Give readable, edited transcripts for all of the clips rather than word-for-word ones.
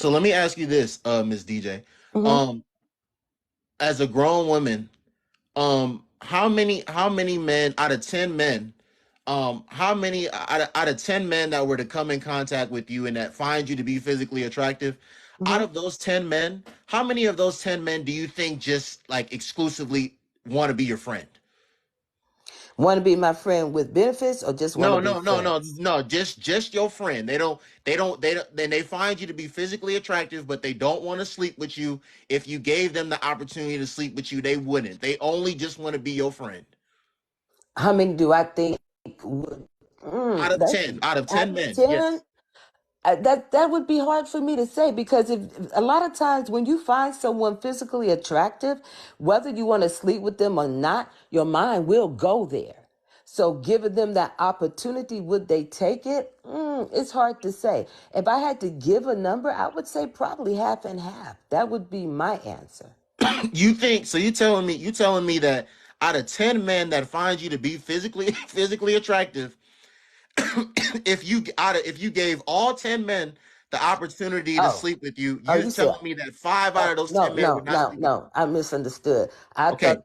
So let me ask you this, Miss DJ. Hmm. Um, as a grown woman, how many men out of 10 men, how many out of 10 men that were to come in contact with you and that find you to be physically attractive, out Hmm. of those 10 men, how many of those 10 men do you think just like exclusively want to be your friend? Want to be my friend with benefits or just want to No, be no, no, no, friends? no. Just your friend. They don't. Then they find you to be physically attractive, but they don't want to sleep with you. If you gave them the opportunity to sleep with you, they wouldn't. They only just want to be your friend. How many do I think would? Out of That's 10, out of out 10 of men, 10. yes. That would be hard for me to say because if a lot of times when you find someone physically attractive, whether you want to sleep with them or not, your mind will go there. So giving them that opportunity, would they take it? It's hard to say. If I had to give a number, I would say probably half and half. That would be my answer. You think so? You telling me that out of 10 men that find you to be physically physically attractive, if you gave all 10 men the opportunity to Oh, sleep with you, oh, you're you said telling me that five out of those no, 10 men no, would not no, sleep with you? no. I misunderstood. Okay,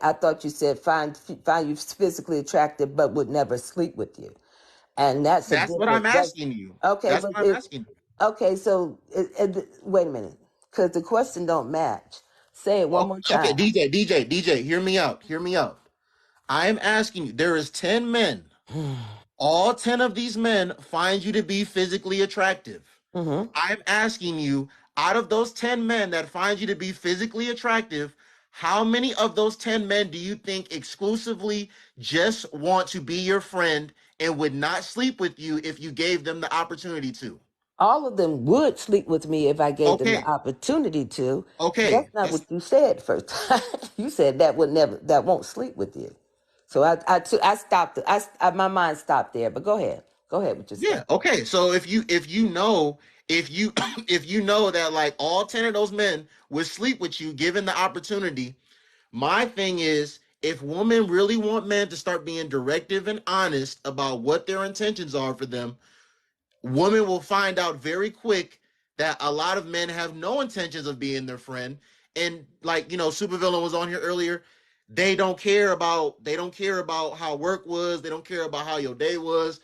I thought you said find you physically attractive, but would never sleep with you, and that's a that's what I'm different. That's asking you. okay, That's but what I'm if asking you. okay, so wait a minute, because the question don't match. Say it one more Okay, time. DJ, hear me out. Hear me out. I am asking you, there is 10 men. All 10 of these men find you to be physically attractive. Mm-hmm. I'm asking you, out of those 10 men that find you to be physically attractive, how many of those 10 men do you think exclusively just want to be your friend and would not sleep with you if you gave them the opportunity to? All of them would sleep with me if I gave them the Okay, opportunity to. But okay. that's not That's what you said first time. You said that won't sleep with you. So I stopped. My mind stopped there. But go ahead with your Yeah, stuff. okay. So if you if you know that like all 10 of those men would sleep with you given the opportunity, my thing is, if women really want men to start being directive and honest about what their intentions are for them, women will find out very quick that a lot of men have no intentions of being their friend. And like, Supervillain was on here earlier. They don't care about how work was. They don't care about how your day was.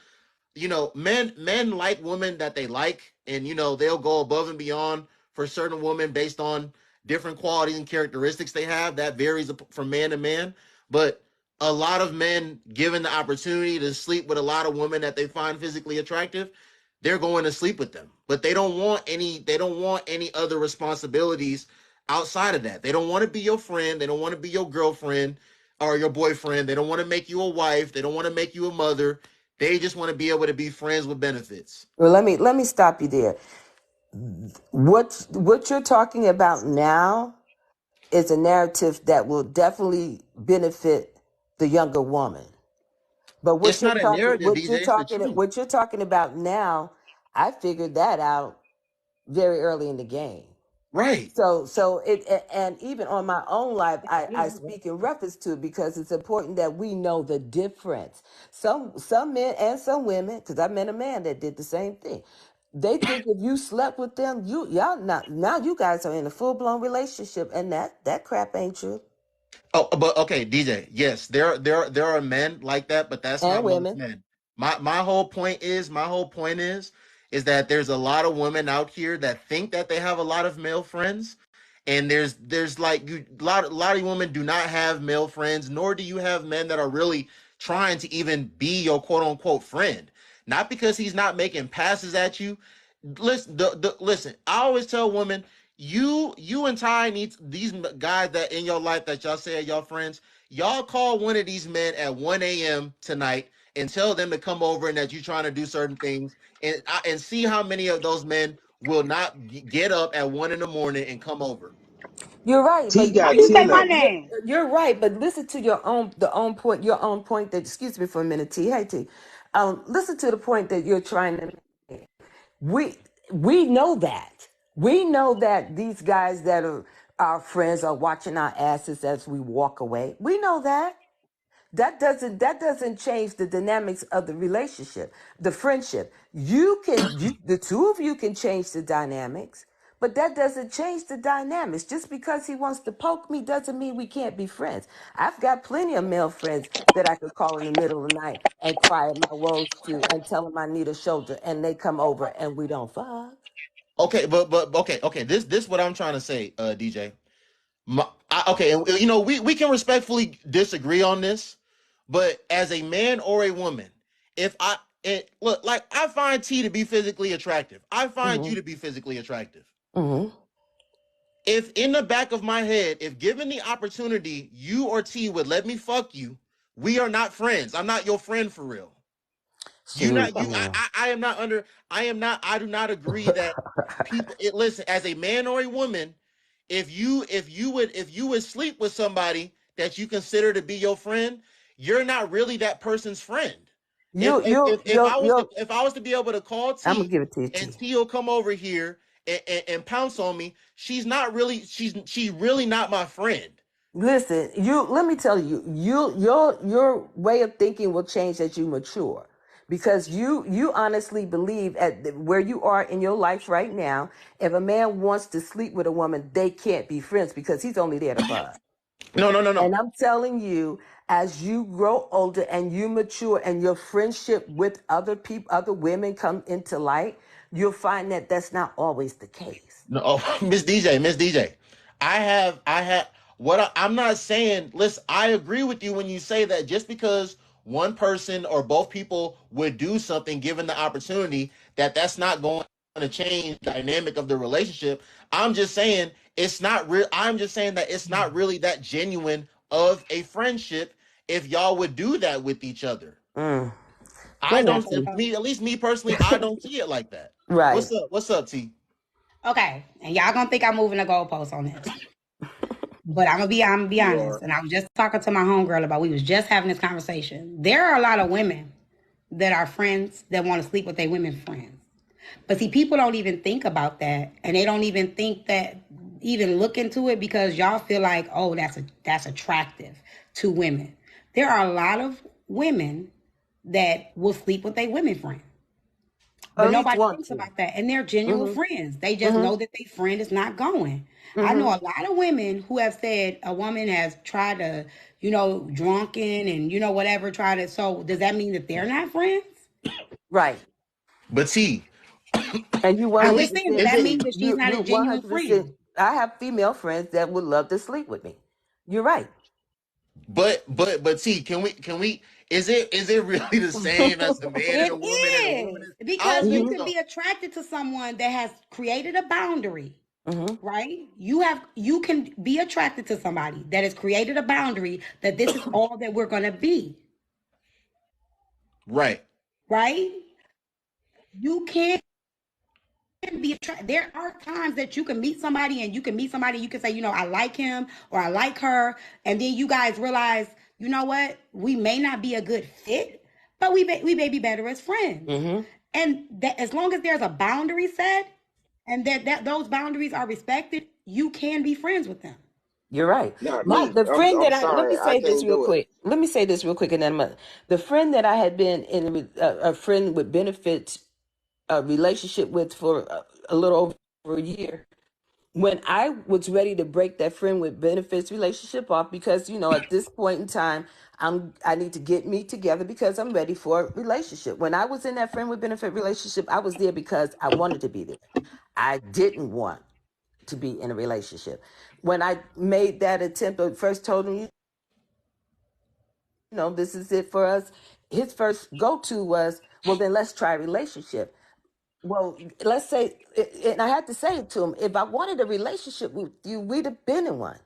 Men like women that they like, and they'll go above and beyond for certain women based on different qualities and characteristics they have. That varies from man to man. But a lot of men, given the opportunity to sleep with a lot of women that they find physically attractive, they're going to sleep with them. But they don't want any other responsibilities outside of that. They don't want to be your friend. They don't want to be your girlfriend or your boyfriend. They don't want to make you a wife. They don't want to make you a mother. They just want to be able to be friends with benefits. Well, let me stop you there. What you're talking about now is a narrative that will definitely benefit the younger woman. But It's not a narrative, DJ. It's the truth. what you're talking about now, I figured that out very early in the game. Right. And even on my own life, I speak in reference to it because it's important that we know the difference. Some men and some women, because I met a man that did the same thing. They think if you slept with them, y'all not now you guys are in a full blown relationship, and that crap ain't true. Oh, but okay, DJ. Yes, there are men like that, but that's And not most women. men. My whole point is that there's a lot of women out here that think that they have a lot of male friends, and there's like a lot of women do not have male friends, nor do you have men that are really trying to even be your quote unquote friend. Not because he's not making passes at you. Listen. I always tell women, you and Ty need these guys that in your life that y'all say are your friends. Y'all call one of these men at 1 a.m. tonight and tell them to come over and that you're trying to do certain things, and see how many of those men will not get up at 1 in the morning and come over. You're right, T but Why got you say 10 my of them. name? you're right. But listen to your own point. That excuse me for a minute, T. Hey, T. Listen to the point that you're trying to. We we know that. We know that these guys that are our friends are watching our asses as we walk away. We know that. that doesn't change the dynamics of the relationship, the friendship. The two of you can change the dynamics, but that doesn't change the dynamics. Just because he wants to poke me doesn't mean we can't be friends. I've got plenty of male friends that I could call in the middle of the night and cry at my woes to and tell them I need a shoulder, and they come over and we don't fuck. Okay, but okay. This what I'm trying to say, DJ. Okay, and we can respectfully disagree on this, but as a man or a woman, if I look, like, I find T to be physically attractive, I find you Mm-hmm. to be physically attractive. Mm-hmm. If in the back of my head, if given the opportunity, you or T would let me fuck you, we are not friends. I'm not your friend for real. You Shoot, not I you. mean, I am not under. I am not. I do not agree that people. Listen, as a man or a woman, if you would sleep with somebody that you consider to be your friend, you're not really that person's friend. If you if you if, if you I was to, you if I was to be able to call I'm gonna T give it to you, and T. T will come over here and pounce on me, she's really not my friend. Listen, let me tell you, your way of thinking will change as you mature. Because you honestly believe where you are in your life right now, if a man wants to sleep with a woman, they can't be friends because he's only there to fuck. No. And I'm telling you, as you grow older and you mature and your friendship with other people, other women come into light, you'll find that that's not always the case. No, oh, Miss DJ. I have I'm not saying, listen, I agree with you when you say that just because one person or both people would do something given the opportunity, that's not going to change the dynamic of the relationship. I'm just saying it's not real. I'm just saying that it's not really that genuine of a friendship if y'all would do that with each other. Mm. Go I ahead, don't, T. at least me personally, I don't see it like that. Right. What's up, T? Okay, and y'all gonna think I'm moving the goalposts on this, but I'm gonna be You honest. are. And I was just talking to my homegirl about. We was just having this conversation. There are a lot of women that are friends that want to sleep with their women friends, but see, people don't even think about that, and they don't even think that, even look into it, because y'all feel like, oh, that's attractive to women. There are a lot of women that will sleep with their women friends. Or But at least nobody want thinks to. about that. And they're genuine Mm-hmm. friends. They just Mm-hmm. know that their friend is not going. I know Mm-hmm. a lot of women who have said a woman has tried to, drunken and, whatever, try to. So does that mean that they're not friends? Right. But T, And you I'm can just we? saying, does Is percent that it? mean that she's not you a one genuine hundred percent. friend? I have female friends that would love to sleep with me. You're right. But T, can we? Is it really the same as a man and It a woman and a woman is, is? I because don't you think Mm-hmm. can so. be attracted to someone that has created a boundary, Mm-hmm. right? You can be attracted to somebody that has created a boundary that this is all that we're gonna be, Right. right? You can't be attracted. There are times that you can meet somebody and you can say, I like him or I like her, and then you guys realize, you know what, we may not be a good fit, but we may be better as friends. Mm-hmm. And that, as long as there's a boundary set and that those boundaries are respected, you can be friends with them. You're right. Not My me. the I'm friend that I'm I let me sorry, I say this can't real do it. quick. Let me say this real quick, and then the friend that I had been in a friend with benefits relationship with for a little over a year. When I was ready to break that friend with benefits relationship off, because at this point in time I need to get me together because I'm ready for a relationship. When I was in that friend with benefit relationship, I was there because I wanted to be there. I didn't want to be in a relationship. When I made that attempt, I first told him, this is it for us. His first go to was, well, then let's try a relationship. Well, let's say, and I had to say it to him, if I wanted a relationship with you, we'd have been in one.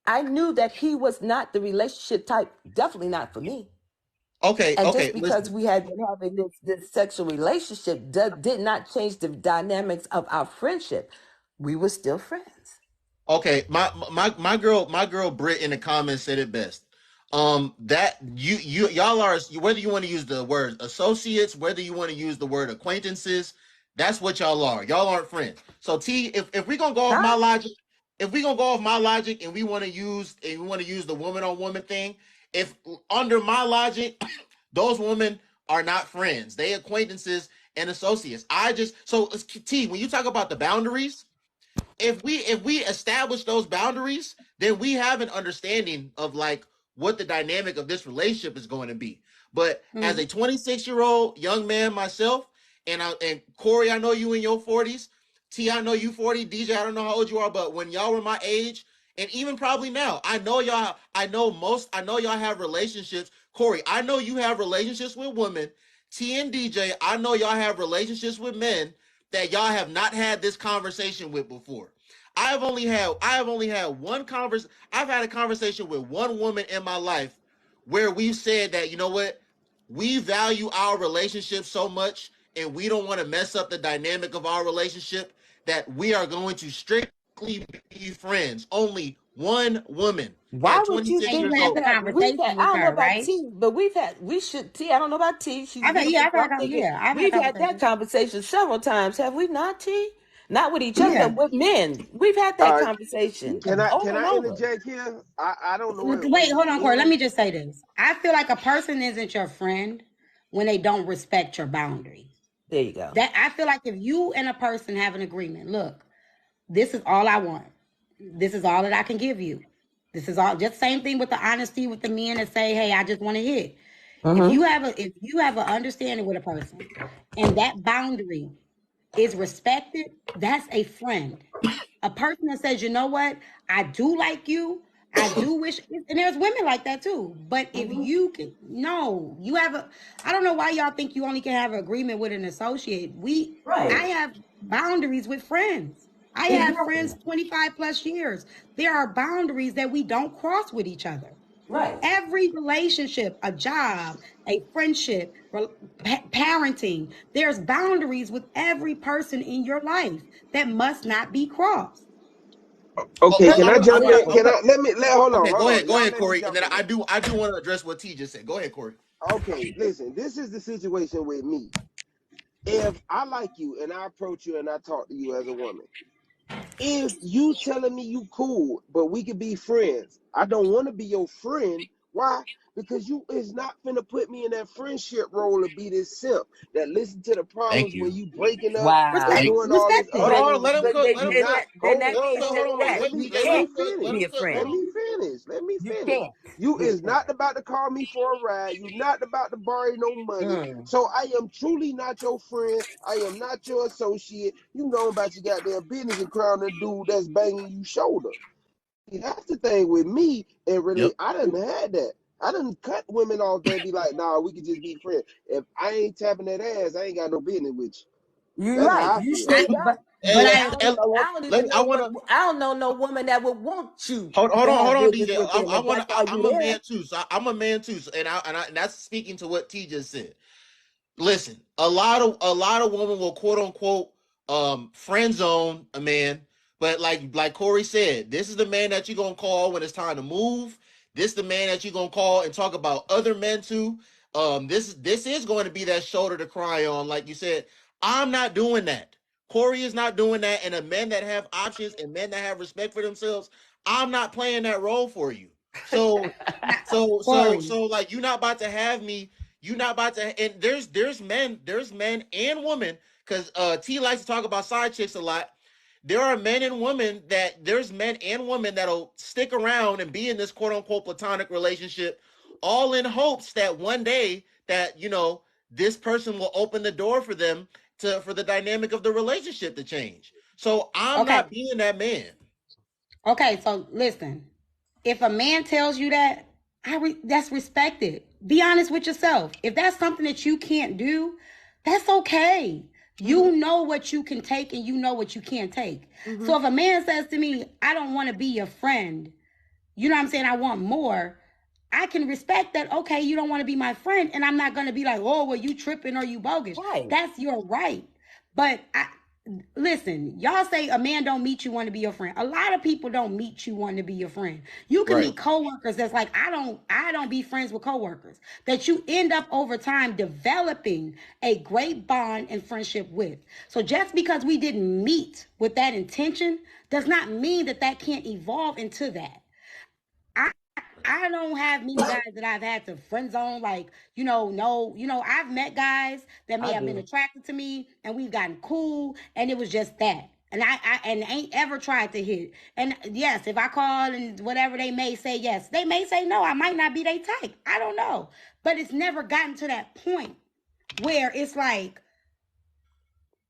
I knew that he was not the relationship type, definitely not for me. Okay. And just Okay. because Listen. we had been having this sexual relationship did not change the dynamics of our friendship. We were still friends. Okay. My girl Britt in the comments said it best. That y'all are, whether you want to use the word associates, whether you want to use the word acquaintances, that's what y'all are. Y'all aren't friends. So T, if we gonna go off my Huh? logic, if we gonna go off my logic and we want to use the woman on woman thing, if under my logic, those women are not friends. They acquaintances and associates. So T, when you talk about the boundaries, if we establish those boundaries, then we have an understanding of like what the dynamic of this relationship is going to be. But as a 26-year-old young man myself, and Corey, I know you in your 40s. T, I know you 40. DJ, I don't know how old you are, but when y'all were my age, and even probably now, I know y'all have relationships. Corey, I know you have relationships with women. T and DJ, I know y'all have relationships with men that y'all have not had this conversation with before. I have only had one conversation. I've had a conversation with one woman in my life where we've said that, you know what, we value our relationship so much and we don't want to mess up the dynamic of our relationship that we are going to strictly be friends. Only one woman Why at would you 26 think years had we've the old. had, we've had, conversation I with don't know her, about right? T, but T, I don't know about T, she's I've beautiful, had I'm thinking, I've had we've a had that conversation. conversation several times, have we not, T? Not with each other, Yeah. but with men. We've had that conversation Can over and I over. interject here? I don't know Wait, hold on, Corey. Let when me just say this. I feel like a person isn't your friend when they don't respect your boundaries. There you go. That I feel like if you and a person have an agreement, look, this is all I want. This is all that I can give you. This is all. Just same thing with the honesty with the men that say, "Hey, I just want to hit." If you have an understanding with a person, and that boundary is respected, that's a friend. A person that says, you know what, I do like you, I do wish, and there's women like that too. But if you can, no, you have I don't know why y'all think you only can have an agreement with an associate. I have boundaries with friends. I have friends 25 plus years. There are boundaries that we don't cross with each other. Right. Every relationship, a job, a friendship, parenting, there's boundaries with every person in your life that must not be crossed. Okay, can I jump in? Okay, Hold on. go ahead, Y'all let me Corey, and jump then in. I do want to address what T just said. Go ahead, Corey. Okay, listen, this is the situation with me. If I like you and I approach you and I talk to you as a woman, if you telling me you cool, but we could be friends, I don't want to be your friend. Why? Because you is not finna put me in that friendship role to be this simp that listen to the Thank problems when you. you breaking up and Wow. doing all Respect this it. other But, Hold on, let him but stuff. cook. then, Let him You then cook. not that, then hold that on, means So hold hold that, on. on. that Let you Let him me can't cook. Let finish. him be a cook. Hold Let friend. on. me finish. Let me You finish. can't You be a is friend. not about to call me for a ride. You not about to borrow no money. So I am truly not your friend. I am not your associate. You know about your goddamn business and crown the dude that's banging you shoulder. That's the thing with me, and Yep. really, I done had that. I done cut women off that be like, nah, we could just be friends. If I ain't tapping that ass, I ain't got no business with you. You're That's right. how I You feel. straight up. But Hey, But I I don't, and I don't even I know want to I don't know no woman that would want you hold to on, have business DJ. with them I if want that's to. all you I'm a there. man too. So I'm a man too. So, and that's speaking to what T just said. Listen, a lot of women will quote unquote friend zone a man, but like Corey said, this is the man that you're gonna call when it's time to move. This is the man that you're gonna call and talk about other men to. This is going to be that shoulder to cry on, like you said. I'm not doing that. Corey is not doing that, and a men that have options and men that have respect for themselves, I'm not playing that role for you. So Corey, like you're not about to have me, you're not about to, and there's men and women, because T likes to talk about side chicks a lot. There are men and women there's men and women that'll stick around and be in this quote unquote platonic relationship, all in hopes that one day that, you know, this person will open the door for them for the dynamic of the relationship to change. So I'm okay, not being that man. okay. So listen, if a man tells you that, that's respected. Be honest with yourself. If that's something that you can't do, that's okay. You know what you can take and you know what you can't take. So if a man says to me, I don't want to be your friend, you know what I'm saying? I want more. I can respect that. Okay, you don't want to be my friend, and I'm not going to be like, oh, well, you tripping or you bogus. Right. That's your right. But listen, y'all say a man don't meet you want to be your friend. A lot of people don't meet you want to be your friend. You can Right. meet coworkers that's like, I don't be friends with coworkers that you end up over time developing a great bond and friendship with. So just because we didn't meet with that intention does not mean that that can't evolve into that. I don't have many guys that I've had to friend zone. Like, I've met guys that may I have been do. attracted to me and we've gotten cool and it was just that. And I ain't ever tried to hit. And yes, if I call and whatever, they may say yes. They may say no. I might not be their type. I don't know. But it's never gotten to that point where it's like,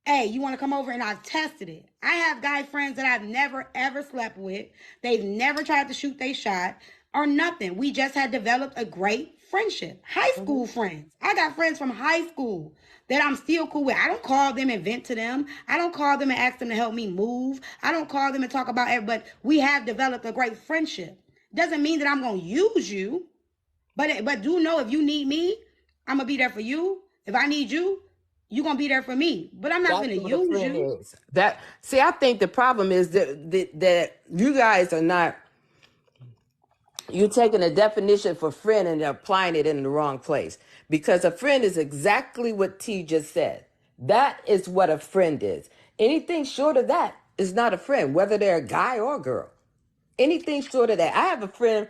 hey, you want to come over? And I've tested it. I have guy friends that I've never ever slept with. They've never tried to shoot their shot or nothing. We just had developed a great friendship. High school friends. I got friends from high school that I'm still cool with. I don't call them and vent to them. I don't call them and ask them to help me move. I don't call them and talk about it, but we have developed a great friendship. Doesn't mean that I'm going to use you, but do know if you need me, I'm going to be there for you. If I need you, you're going to be there for me. But I'm not That's going to what a use friend you. is. I think the problem is that you guys are not. You're taking a definition for friend and applying it in the wrong place. Because a friend is exactly what T just said. That is what a friend is. Anything short of that is not a friend, whether they're a guy or a girl. Anything short of that. I have a friend,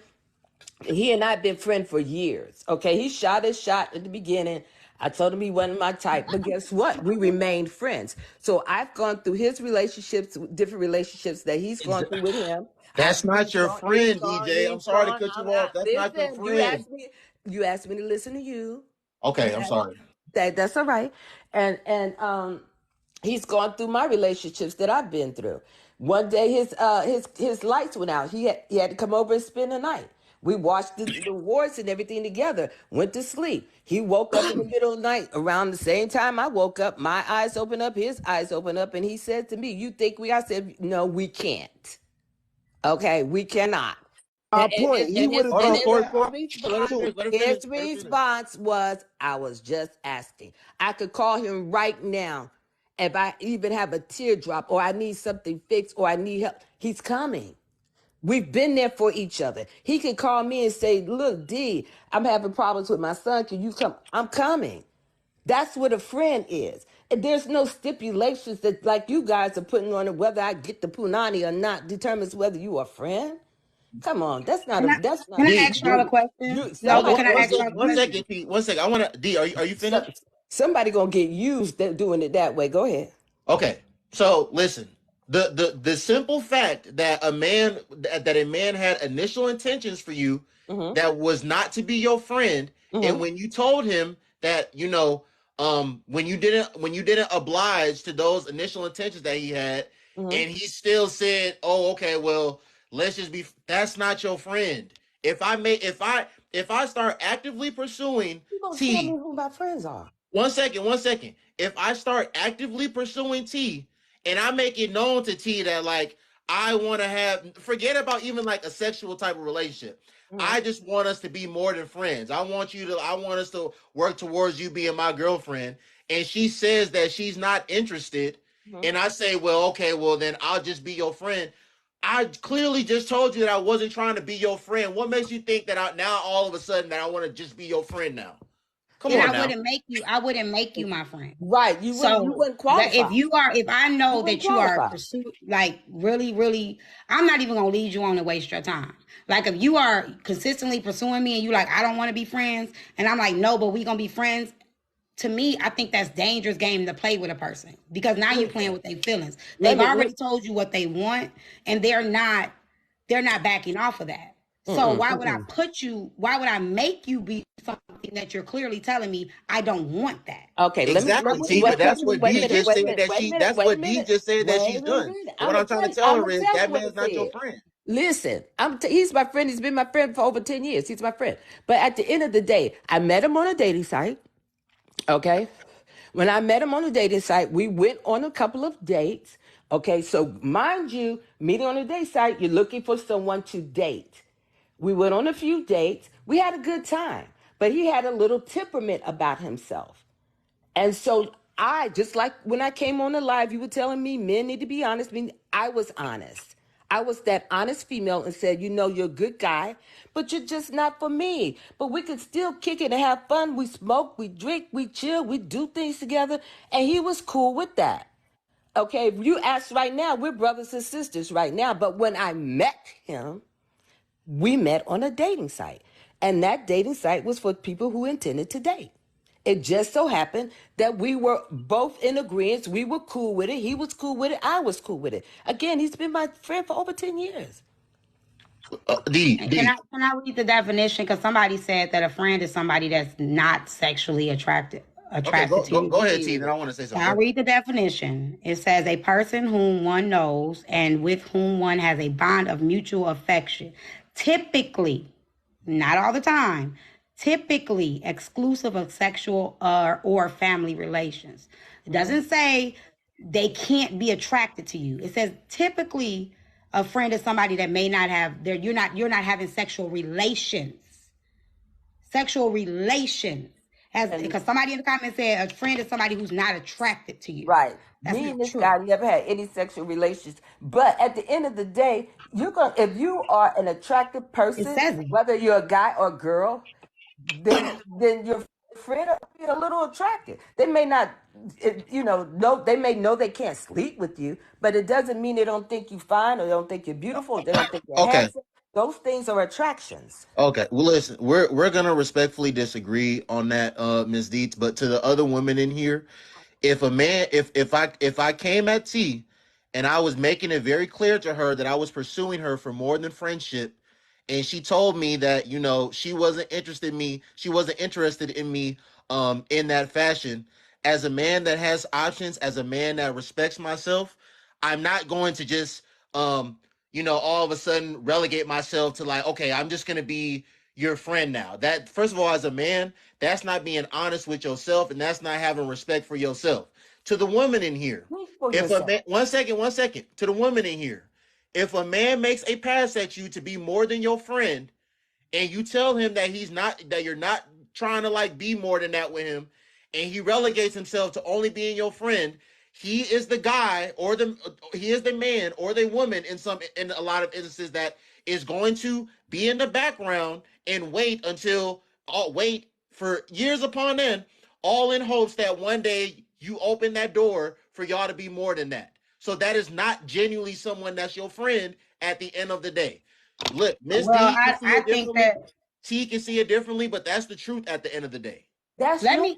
he and I have been friends for years. Okay, he shot his shot at the beginning. I told him he wasn't my type, but guess what? We remained friends. So I've gone through his relationships, different relationships that he's gone through with him. That's not your friend, DJ. I'm sorry to cut you off. That's not your Listen, friend. you asked me to listen to you. Okay, I'm sorry. That's all right. And he's gone through my relationships that I've been through. One day his lights went out. He had to come over and spend the night. We watched the awards and everything together. Went to sleep. He woke up in the middle of the night around the same time I woke up. My eyes opened up, his eyes opened up, and he said to me, "You think we?" I said, "No, we can't. Okay, we cannot." Our point. He would have Hold on, did Corey, that. Corey. Let him finish. His response was, "I was just asking." I could call him right now if I even have a teardrop or I need something fixed or I need help. He's coming. We've been there for each other. He can call me and say, "Look, D, I'm having problems with my son. Can you come?" I'm coming. That's what a friend is. And there's no stipulations that like you guys are putting on it, whether I get the punani or not determines whether you are a friend. Come on, that's not that's not Can I D, ask y'all a question? No, but somebody can I gonna ask get y'all a one question? second, Pete. 1 second. I want to. D, are you finished? somebody gonna get used doing it that way. Go ahead. Okay. So listen, the simple fact that a man had initial intentions for you Mm-hmm. that was not to be your friend, and Mm-hmm. when you told him that when you didn't oblige to those initial intentions that he had, Mm-hmm. and he still said, "Oh, okay, well, let's just be." That's not your friend. If I start actively pursuing You gonna tell me T, who my friends are? 1 second, 1 second. If I start actively pursuing T and I make it known to T that like I want to have forget about even like a sexual type of relationship. Mm-hmm. I just want us to be more than friends. I want us to work towards you being my girlfriend. And she says that she's not interested. Mm-hmm. And I say, well, okay, well then I'll just be your friend. I clearly just told you that I wasn't trying to be your friend. What makes you think that now all of a sudden that I want to just be your friend now? Come And on I now. wouldn't make you my friend. Right. You So wouldn't that qualify. if I You know wouldn't that you are qualify. pursuing, like really, really, I'm not even gonna lead you on to waste your time. Like if you are consistently pursuing me and you like, I don't want to be friends, and I'm like, no, but we gonna be friends. To me, I think that's dangerous game to play with a person because now you're playing with their feelings. They've already told you what they want, and they're not backing off of that. So why would I make you be something that you're clearly telling me I don't want that? Okay, Exactly, T. But that's what D just said that she. That's what D just said that she's done. So what I'm trying to tell her is that man's not your friend. Listen, he's my friend. He's been my friend for over 10 years. He's my friend. But at the end of the day, I met him on a dating site. Okay. When I met him on a dating site, we went on a couple of dates. Okay. So mind you, meeting on a date site, you're looking for someone to date. We went on a few dates. We had a good time, but he had a little temperament about himself. And so just like when I came on the live, you were telling me men need to be honest. I was honest. I was that honest female and said, you're a good guy, but you're just not for me. But we could still kick it and have fun. We smoke, we drink, we chill, we do things together. And he was cool with that. Okay, if you ask right now, we're brothers and sisters right now. But when I met him, We met on a dating site, and that dating site was for people who intended to date. It just so happened that we were both in agreement. We were cool with it. He was cool with it. I was cool with it. Again, he's been my friend for over 10 years. Can I read the definition? Because somebody said that a friend is somebody that's not sexually attracted Okay, to you. go ahead, T. Then I want to say something. I'll read the definition. It says a person whom one knows and with whom one has a bond of mutual affection, typically, not all the time, typically exclusive of sexual or family relations. It doesn't say they can't be attracted to you. It says typically a friend is somebody that may not have you're not having sexual relations. Sexual relations. Because somebody in the comments said a friend is somebody who's not attracted to you. Right. That's Me not and this true. guy never had any sexual relations. But at the end of the day, if you are an attractive person, It says it. whether you're a guy or girl, then your friend will be a little attractive. They may not, they may know they can't sleep with you, but it doesn't mean they don't think you fine or they don't think you're beautiful. Or they don't think you're handsome. Those things are attractions. Okay. Well, listen, we're gonna respectfully disagree on that, Ms. Dietz. But to the other women in here, if a man, if I came at T, and I was making it very clear to her that I was pursuing her for more than friendship, and she told me that she wasn't interested in me in that fashion, as a man that has options, as a man that respects myself, I'm not going to just all of a sudden relegate myself to like, okay, I'm just gonna be your friend now. That, first of all, as a man, that's not being honest with yourself, and that's not having respect for yourself. To the woman in here, if a man, one second, to the woman in here, if a man makes a pass at you to be more than your friend, and you tell him that you're not trying to like be more than that with him, and he relegates himself to only being your friend, he is the guy he is the man or the woman in a lot of instances that is going to be in the background and wait for years upon end, all in hopes that one day you open that door for y'all to be more than that. So that is not genuinely someone that's your friend at the end of the day. Look, Miss D can see it differently. T can see it differently, but that's the truth at the end of the day. Let me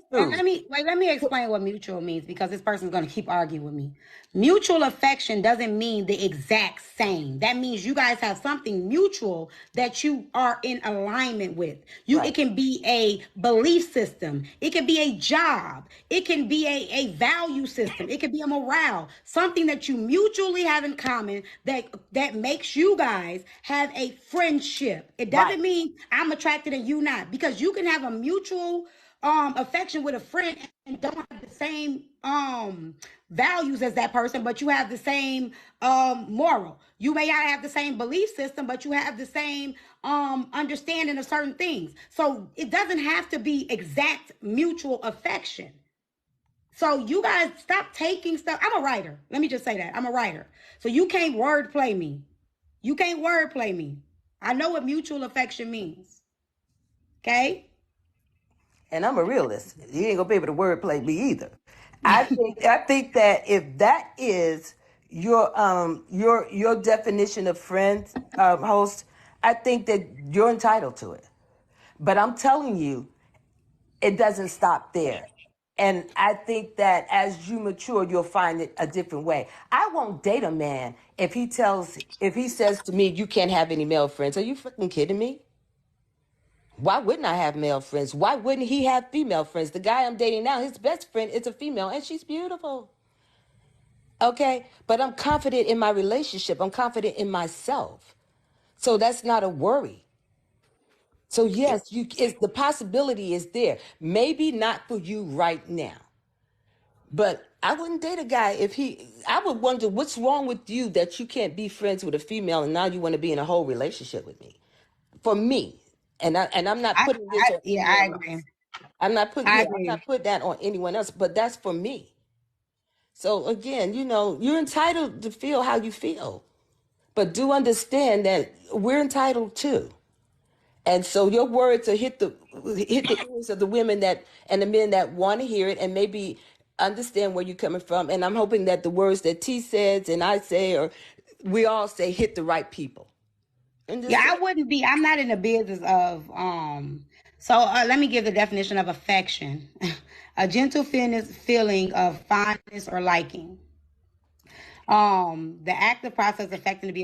explain what mutual means, because this person's going to keep arguing with me. Mutual affection doesn't mean the exact same. That means you guys have something mutual that you are in alignment with. Right. It can be a belief system. It can be a job. It can be a value system. It can be a morale. Something that you mutually have in common that makes you guys have a friendship. It doesn't mean I'm attracted and you not, because you can have a mutual affection with a friend and don't have the same values as that person, but you have the same moral. You may not have the same belief system, but you have the same understanding of certain things. So it doesn't have to be exact mutual affection. So you guys stop taking stuff. I'm a writer. Let me just say that. I'm a writer. So you can't wordplay me. I know what mutual affection means. Okay? And I'm a realist. You ain't gonna be able to wordplay me either. I think that if that is your definition of friends, host, I think that you're entitled to it. But I'm telling you, it doesn't stop there. And I think that as you mature, you'll find it a different way. I won't date a man if he says to me, you can't have any male friends. Are you freaking kidding me? Why wouldn't I have male friends? Why wouldn't he have female friends? The guy I'm dating now, his best friend is a female, and she's beautiful. Okay? But I'm confident in my relationship. I'm confident in myself. So that's not a worry. So yes, the possibility is there. Maybe not for you right now. But I wouldn't date a guy I would wonder what's wrong with you that you can't be friends with a female and now you want to be in a whole relationship with me. For me. And I'm not putting this on anyone I agree. else. I'm not putting that on anyone else, but that's for me. So again, you're entitled to feel how you feel, but do understand that we're entitled too. And so your words are hit the ears of the women and the men that want to hear it and maybe understand where you're coming from. And I'm hoping that the words that T says and I say, or we all say, hit the right people. And Yeah, just I wouldn't be. I'm not in the business of. So let me give the definition of affection: a gentle feeling of fondness or liking. The active process affecting to be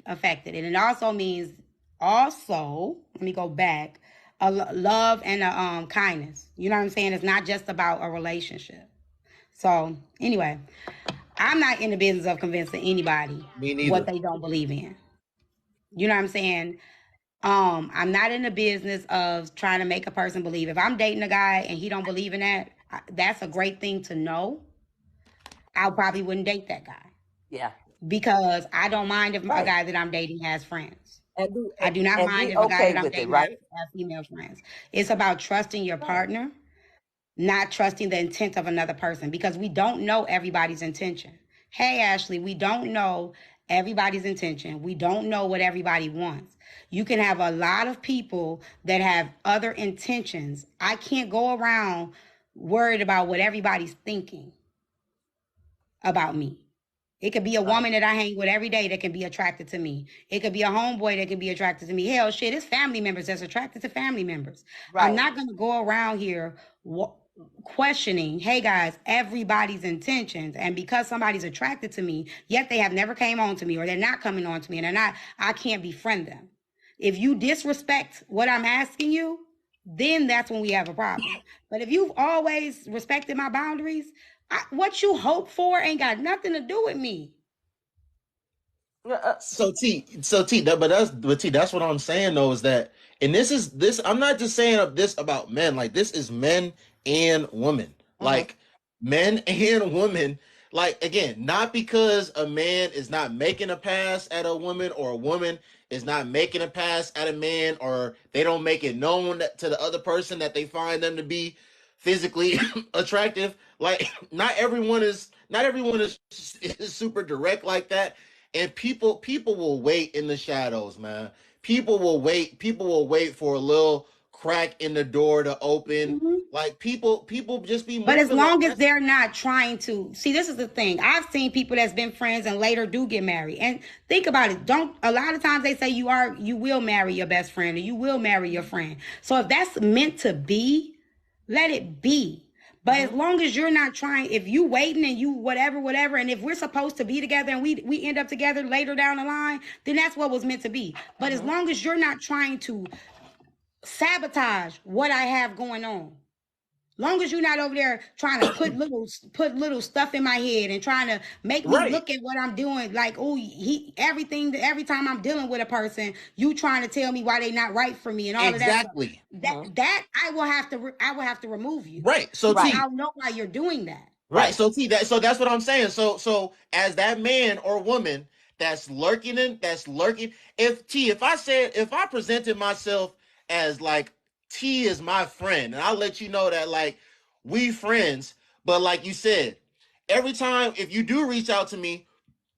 affected, and it also means also. Let me go back. A love and a kindness. You know what I'm saying? It's not just about a relationship. So anyway, I'm not in the business of convincing anybody Me what neither. they don't believe in. You know what I'm saying? I'm not in the business of trying to make a person believe. If I'm dating a guy and he don't believe in that, that's a great thing to know. I probably wouldn't date that guy yeah, because I don't mind if a right. guy that I'm dating has friends. And be I do not and mind be if a guy okay that I'm with it, dating has, right? has female friends. It's about trusting your Right. partner, not trusting the intent of another person because we don't know everybody's intention. Hey, Ashley, we don't know everybody's intention. We don't know what everybody wants. You can have a lot of people that have other intentions. I can't go around worried about what everybody's thinking about me. It could be a Right. woman that I hang with every day that can be attracted to me. It could be a homeboy that can be attracted to me. Hell, shit, it's family members that's attracted to family members. I'm Right. not going to go around here questioning, hey guys, everybody's intentions. And because somebody's attracted to me, yet they have never came on to me or they're not coming on to me and they're not, I can't befriend them. If you disrespect what I'm asking you, then that's when we have a problem. But if you've always respected my boundaries, what you hope for ain't got nothing to do with me. But that's what I'm saying though is that, and this. I'm not just saying this about men. Like this is men and women. Mm-hmm. Like men and women. Like again, not because a man is not making a pass at a woman or a woman is not making a pass at a man or they don't make it known to the other person that they find them to be physically attractive. Like not everyone is super direct like that, and people will wait in the shadows, man. People will wait for a little crack in the door to open. Mm-hmm. Like people just be But as moving like long as that. they're not trying to see, this is the thing. I've seen people that's been friends and later do get married. And think about it. Don't a lot of times they say you will marry your best friend or you will marry your friend. So if that's meant to be, let it be. But as Mm-hmm. long as you're not trying, if you waiting and you whatever, and if we're supposed to be together and we end up together later down the line, then that's what was meant to be. But as Mm-hmm. long as you're not trying to sabotage what I have going on, long as you're not over there trying to put little stuff in my head and trying to make me Right. look at what I'm doing, like, oh, every time I'm dealing with a person, you trying to tell me why they not right for me and all of that stuff. Exactly. That Mm-hmm. that I will have to remove you Right. So because Right. T, I'll know why you're doing that. right. Right. So that's what I'm saying. So as that man or woman that's lurking, if I presented myself as like T is my friend, and I'll let you know that like we friends, but like you said, every time if you do reach out to me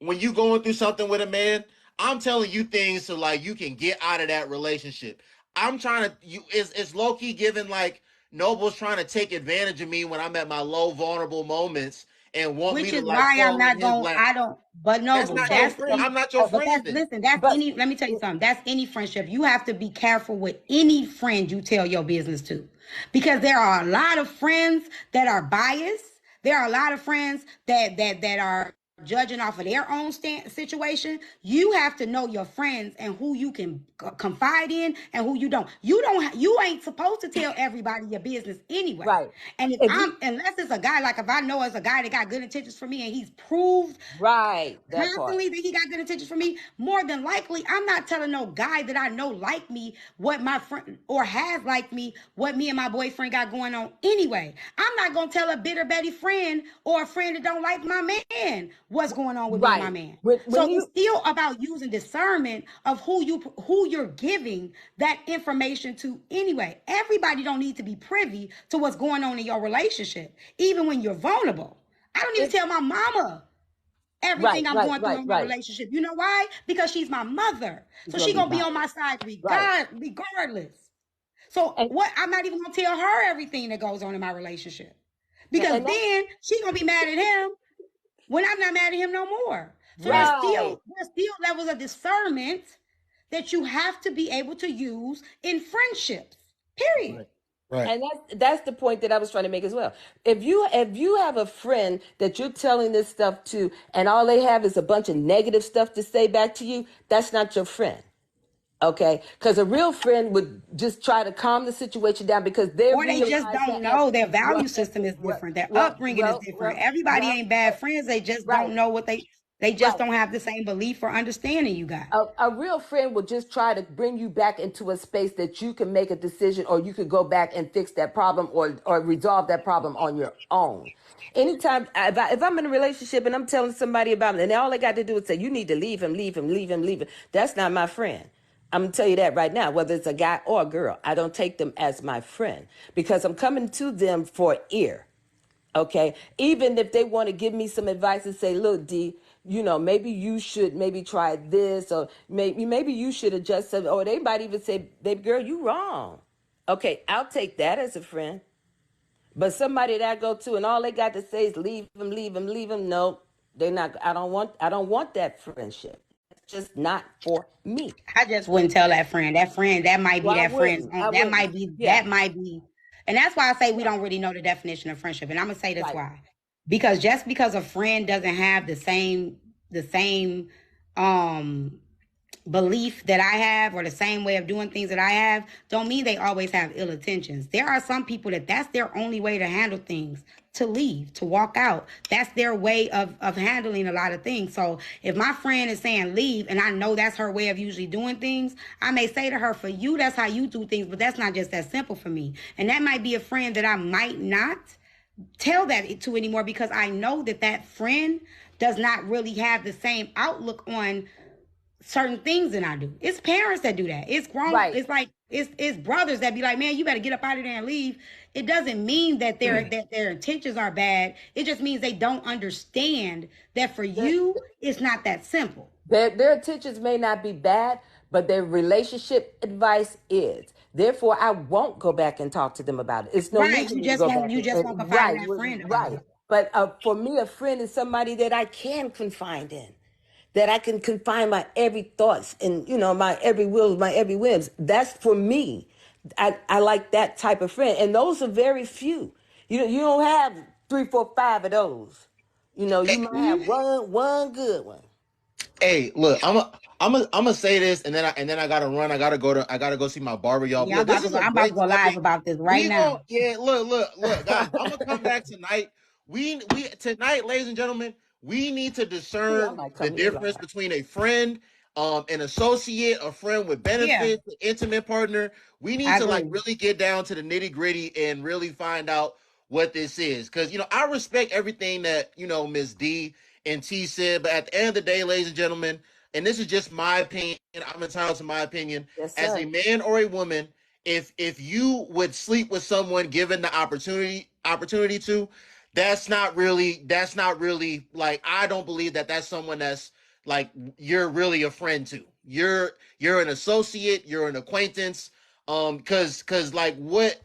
when you going through something with a man, I'm telling you things so like you can get out of that relationship. I'm trying to you it's low key giving like Noble's trying to take advantage of me when I'm at my low vulnerable moments and want me Which to is like why I'm fall in not his going, lap. I don't, but That's Noble, not your that's friend. But any, I'm not your but friend that's, then. listen, that's but any, let me tell you something, that's any friendship. You have to be careful with any friend you tell your business to, because there are a lot of friends that are biased. There are a lot of friends that are judging off of their own situation. You have to know your friends and who you can confide in and who you don't. You ain't supposed to tell everybody your business anyway. right. And if If you I'm unless it's a guy, like if I know it's a guy that got good intentions for me and he's proved right that part. constantly that he got good intentions for me, more than likely, I'm not telling no guy that I know like me what my friend or has like me, what me and my boyfriend got going on anyway. I'm not gonna tell a bitter Betty friend or a friend that don't like my man what's going on with me and my Right. man. When So it's you still about using discernment of who you're giving that information to anyway. Everybody don't need to be privy to what's going on in your relationship, even when you're vulnerable. I don't need if to tell my mama right, everything I'm right, going through right, in my right. relationship. You know why? Because she's my mother. It's So gonna she be gonna be biased. on my side Right. regardless. So And what I'm not even gonna tell her everything that goes on in my relationship. Because that's then she gonna be mad at him when I'm not mad at him no more. So right. there's still levels of discernment that you have to be able to use in friendships. Period. Right. And that's the point that I was trying to make as well. If you have a friend that you're telling this stuff to, and all they have is a bunch of negative stuff to say back to you, that's not your friend. Okay, because a real friend would just try to calm the situation down because they Or they just don't know. Their value system is different. Their upbringing is different. Everybody ain't bad friends. They just don't know what they just don't have the same belief or understanding you got. A real friend will just try to bring you back into a space that you can make a decision, or you could go back and fix that problem, or resolve that problem on your own. Anytime if I'm in a relationship and I'm telling somebody about it, and all they got to do is say, you need to leave him, leave him, leave him, leave him, that's not my friend. I'm going to tell you that right now, whether it's a guy or a girl, I don't take them as my friend because I'm coming to them for ear. Okay. Even if they want to give me some advice and say, look, D, maybe you should maybe try this, or maybe you should adjust something, or they might even say, baby girl, you wrong. Okay. I'll take that as a friend. But somebody that I go to and all they got to say is leave him, leave him, leave him. No, they're not. I don't want that friendship. Just not for me. I just wouldn't tell that friend. That might be that friend's own. That might be. And that's why I say we don't really know the definition of friendship. And I'm gonna say this why. Because just because a friend doesn't have the same belief that I have, or the same way of doing things that I have, don't mean they always have ill intentions. There are some people that's their only way to handle things, to leave, to walk out. That's their way of handling a lot of things. So if my friend is saying leave, and I know that's her way of usually doing things, I may say to her, for you, that's how you do things, but that's not just that simple for me. And that might be a friend that I might not tell that to anymore, because I know that friend does not really have the same outlook on certain things than I do. It's parents that do that. It's grown. Right. It's like it's brothers that be like, man, you better get up out of there and leave. It doesn't mean that their intentions are bad. It just means they don't understand that for you, it's not that simple. Their intentions may not be bad, but their relationship advice is. Therefore, I won't go back and talk to them about it. It's no need you just won't confide in that friend about it. But for me, a friend is somebody that I can confide in, that I can confine my every thoughts and, my every will, my every whims. That's for me. I like that type of friend. And those are very few. You don't have 3, 4, 5 of those. You might have one good one. Hey, look, I'm gonna say this, and then I gotta run. I gotta go see my barber, y'all. Yeah, look, I'm about to go live about this right now. Look, guys, I'm gonna come back tonight. We tonight, ladies and gentlemen, we need to discern the difference between a friend, an associate, a friend with benefits, an intimate partner. We need to really get down to the nitty gritty and really find out what this is, because I respect everything that Ms. D and T said, but at the end of the day, ladies and gentlemen, and this is just my opinion, I'm entitled to my opinion, as a man or a woman, if you would sleep with someone given the opportunity to, that's not really like, I don't believe that that's someone that's like you're really a friend to. You're an associate, you're an acquaintance, because like what.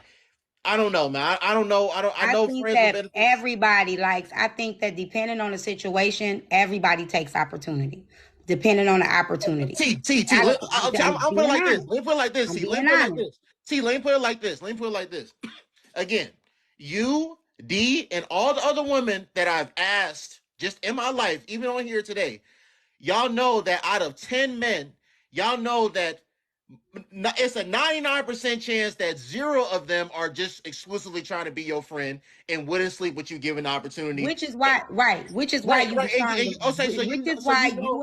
I don't know, man. I don't know. I know think that everybody likes. I think that depending on the situation, everybody takes opportunity. Depending on the opportunity. T. I'm put it like this. Let me put it like this. T. Let me put it like this. T. Let me put it like this. Let me put it like this. Again, you, D, and all the other women that I've asked just in my life, even on here today, y'all know that out of 10 men, y'all know that it's a 99% chance that 0 of them are just exclusively trying to be your friend and wouldn't sleep with you given the opportunity. Which is why, you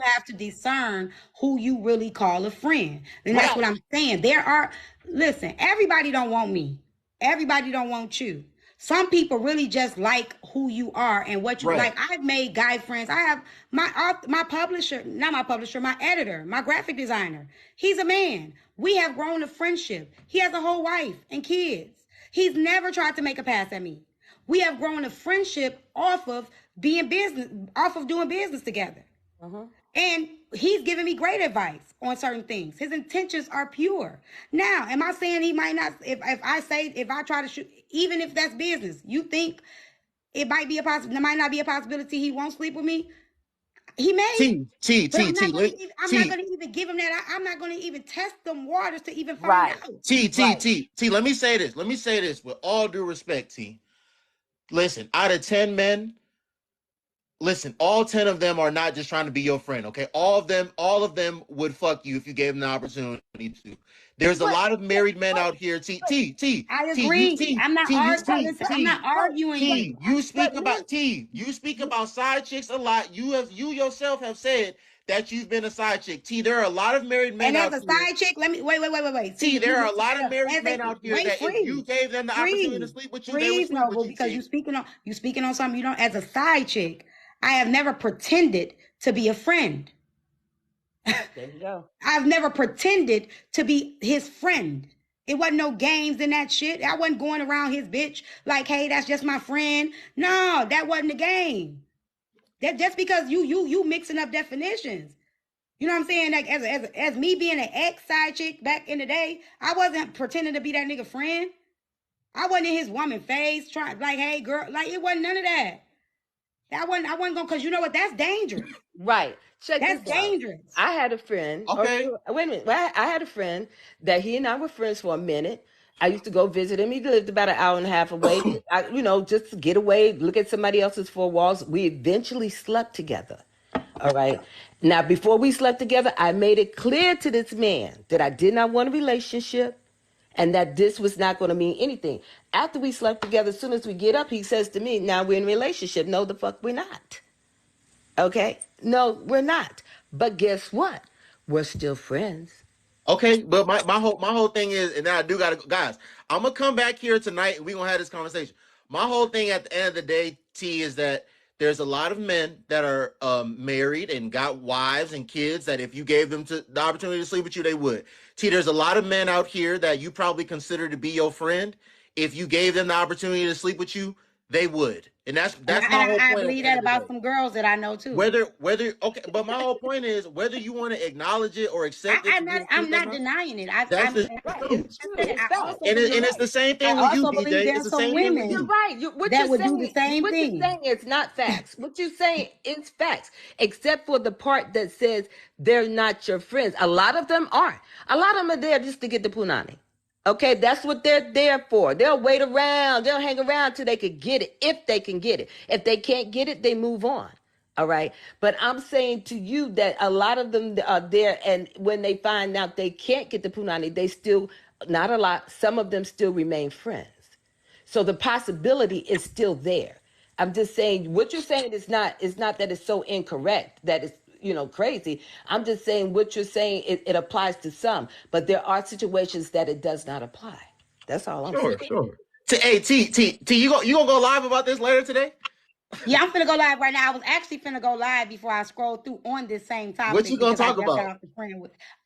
have to discern who you really call a friend. And that's what I'm saying. Listen, everybody don't want me. Everybody don't want you. Some people really just like who you are and what you like. I've made guy friends. I have my publisher, not my publisher, my editor, my graphic designer. He's a man. We have grown a friendship. He has a whole wife and kids. He's never tried to make a pass at me. We have grown a friendship off of doing business together. And he's giving me great advice on certain things. His intentions are pure. Now, am I saying he might not, if I try to shoot, even if that's business, you think there might not be a possibility he won't sleep with me? He may. But I'm not going to even give him that. I'm not going to even test them waters to even find Right. out. T, let me say this. Let me say this with all due respect, T. Listen, out of 10 men, listen, all 10 of them are not just trying to be your friend, okay? All of them would fuck you if you gave them the opportunity to. There's a lot of married men out here. I agree. I'm not arguing. You speak about side chicks a lot. You yourself have said that you've been a side chick. T, there are a lot of married men out here. And as a side chick, let me wait. T, there are a lot of married men out here that if you gave them the opportunity to sleep with you, they would sleep with you. Because you speaking on something you don't. As a side chick, I have never pretended to be a friend. There you go. I've never pretended to be his friend. It wasn't no games in that shit. I wasn't going around his bitch like, hey, that's just my friend. No, that wasn't the game. That just because you mixing up definitions. You know what I'm saying? Like as me being an ex side chick back in the day, I wasn't pretending to be that nigga friend. I wasn't in his woman face trying like, hey girl, like it wasn't none of that. I wasn't going because you know what? That's dangerous. Right. That's dangerous. I had a friend. Okay. Wait a minute. I had a friend that he and I were friends for a minute. I used to go visit him. He lived about an hour and a half away. Just to get away, look at somebody else's four walls. We eventually slept together. All right. Now, before we slept together, I made it clear to this man that I did not want a relationship and that this was not going to mean anything. After we slept together, as soon as we get up, he says to me, now we're in a relationship. No, the fuck we're not. Okay? No, we're not. But guess what? We're still friends. Okay, but my whole thing is, and now I do gotta go, guys. I'm gonna come back here tonight and we're gonna have this conversation. My whole thing at the end of the day, T, is that there's a lot of men that are married and got wives and kids that if you gave them the opportunity to sleep with you, they would. T, there's a lot of men out here that you probably consider to be your friend. If you gave them the opportunity to sleep with you, they would. And that's my whole point. I believe that about some girls that I know too. Whether okay, but my whole point is whether you want to acknowledge it or accept it. I'm not denying it. It's the same thing with you, DJ. It's the same thing with you. You're right. What you're saying is not facts. What you're saying is facts, except for the part that says they're not your friends. A lot of them aren't. A lot of them are there just to get the punani. Okay, that's what they're there for. They'll wait around. They'll hang around till they could get it, if they can get it. If they can't get it, they move on. All right. But I'm saying to you that a lot of them are there, and when they find out they can't get the punani, they still, not a lot, some of them still remain friends. So the possibility is still there. I'm just saying what you're saying is not that it's so incorrect that it's crazy. I'm just saying what you're saying, it applies to some, but there are situations that it does not apply. That's all I'm saying. Sure. Hey, T, you gonna go live about this later today? Yeah, I'm finna go live right now. I was actually finna go live before I scrolled through on this same topic. What you gonna talk about?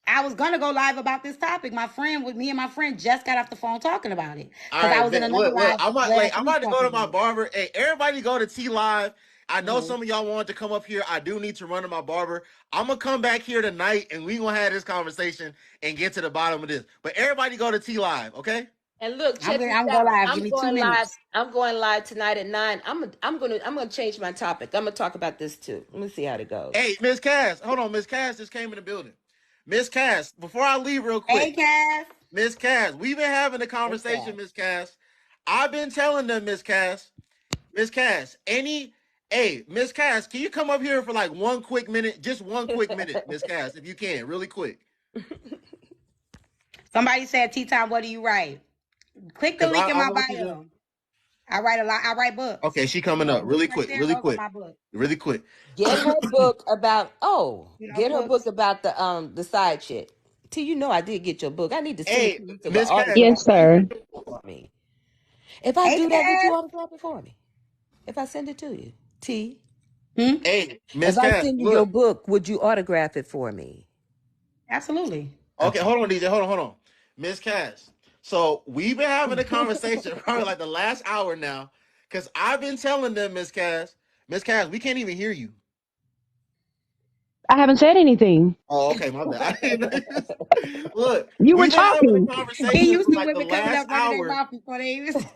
I was gonna go live about this topic. Me and my friend just got off the phone talking about it. Right, I was in another live. I'm about to go to my barber. Hey, everybody go to T Live. I know some of y'all wanted to come up here. I do need to run to my barber. I'm going to come back here tonight, and we're going to have this conversation and get to the bottom of this. But everybody go to T Live, okay? And look, I'm going live. Give me 2 minutes. I'm going live tonight at 9. I'm gonna change my topic. I'm gonna talk about this too. Let me see how it goes. Hey, Miss Cass, hold on. Miss Cass just came in the building. Miss Cass, before I leave real quick. Hey, Cass. Miss Cass, we've been having a conversation, Miss Cass. I've been telling them, Miss Cass, hey, Miss Cass, can you come up here for like 1 quick minute? Just 1 quick minute, Miss Cass, if you can, really quick. Somebody said, T-Time, what do you write? Click the link in my bio. I write a lot. I write books. Okay, she coming up really quick. Get her book about book about the side chick. T, I did get your book. I need to send it to Miss Cass. Yes, sir. If I do that, would you autograph it for me? If I send it to you, T. Hey, Miss Cass. If I send you your book, would you autograph it for me? Absolutely. Okay, hold on, DJ. Hold on. Miss Cass. So we've been having a conversation probably like the last hour now, because I've been telling them, Miss Cass, we can't even hear you. I haven't said anything. Oh, okay, my bad. Look, you were talking. He used to women coming up running their mouth before they even.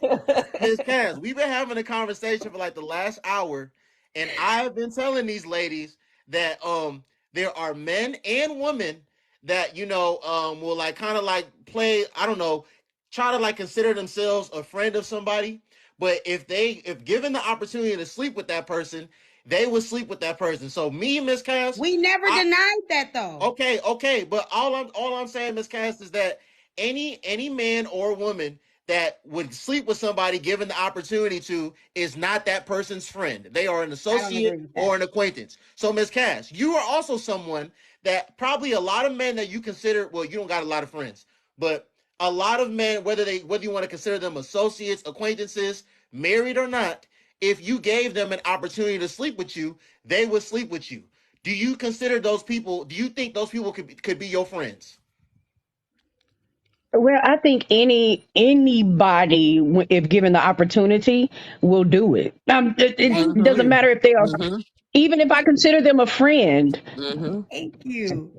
Miss Cass, we've been having a conversation for like the last hour, and I've been telling these ladies that there are men and women that will like kind of like play, I don't know, try to like consider themselves a friend of somebody, but if given the opportunity to sleep with that person, they would sleep with that person. So me, Miss Cass, We never denied that though. okay, but all I'm saying, Miss Cass, is that any man or woman that would sleep with somebody given the opportunity to is not that person's friend. They are an associate or an acquaintance. So, Miss Cass, you are also someone that probably a lot of men that you consider, well, you don't got a lot of friends, but a lot of men, whether you want to consider them associates, acquaintances, married or not, if you gave them an opportunity to sleep with you, they would sleep with you. Do you consider those people? Do you think those people could be your friends? Well, I think anybody, if given the opportunity, will do it. Thank It doesn't you. matter if they are, Mm-hmm. even if I consider them a friend, Mm-hmm. Thank you.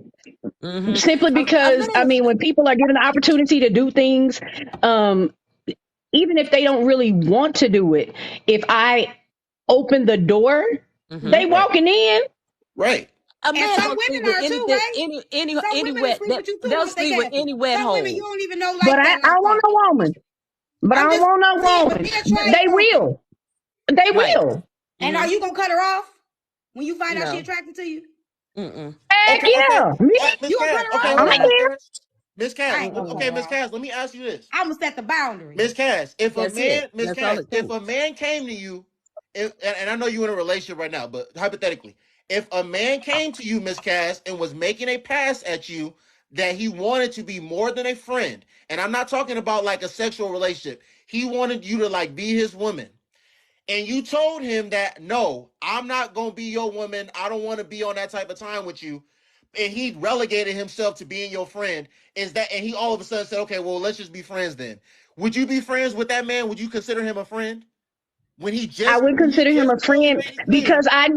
Mm-hmm. simply I'm because I gonna. mean, when people are given the opportunity to do things, um, even if they don't really want to do it, if I open the door, Mm-hmm. they Right, walking in. right. A And man some gonna sleep women with are too, anything, right? Some any women will wet. sleep with you too They'll once they sleep with catch you. any wet Some women you hole. don't even know But like that, I like don't want that. no woman. But I I'm don't just want no saying, but woman. be a trial They person. will. They Right. will. And are Mm-hmm. you gonna cut her off when you find out she No. attracted to you? Mm-mm. Heck Okay, okay. yeah. Me, Miss You gonna cut Cass. her Okay, off? I I'm hold on, wouldn't. Miss here. Cass. Miss Cass. I ain't gonna cut Okay, her Miss off. Cass. Let me ask you this. I'm gonna set the boundary. Miss Cass, if a That's it. man, Miss That's all Cass, it if a takes. man came to you, and I know you're in a relationship right now, but hypothetically, if a man came to you, Miss Cass, and was making a pass at you that he wanted to be more than a friend, and I'm not talking about like a sexual relationship, he wanted you to like be his woman, and you told him that no, I'm not gonna be your woman, I don't want to be on that type of time with you, and he relegated himself to being your friend, and he all of a sudden said, okay, well, let's just be friends then. Would you be friends with that man? Would you consider him a friend when he I just would consider him a clearly friend made it clear? because I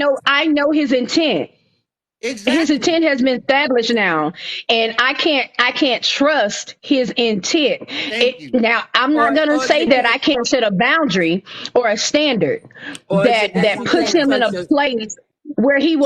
know his intent. His Exactly. intent has been established now, and I can't trust his intent. Thank you. Now I'm not gonna Or is say it that that, I can't set a boundary or a standard or is it that that you puts can't him in a trust your? place where he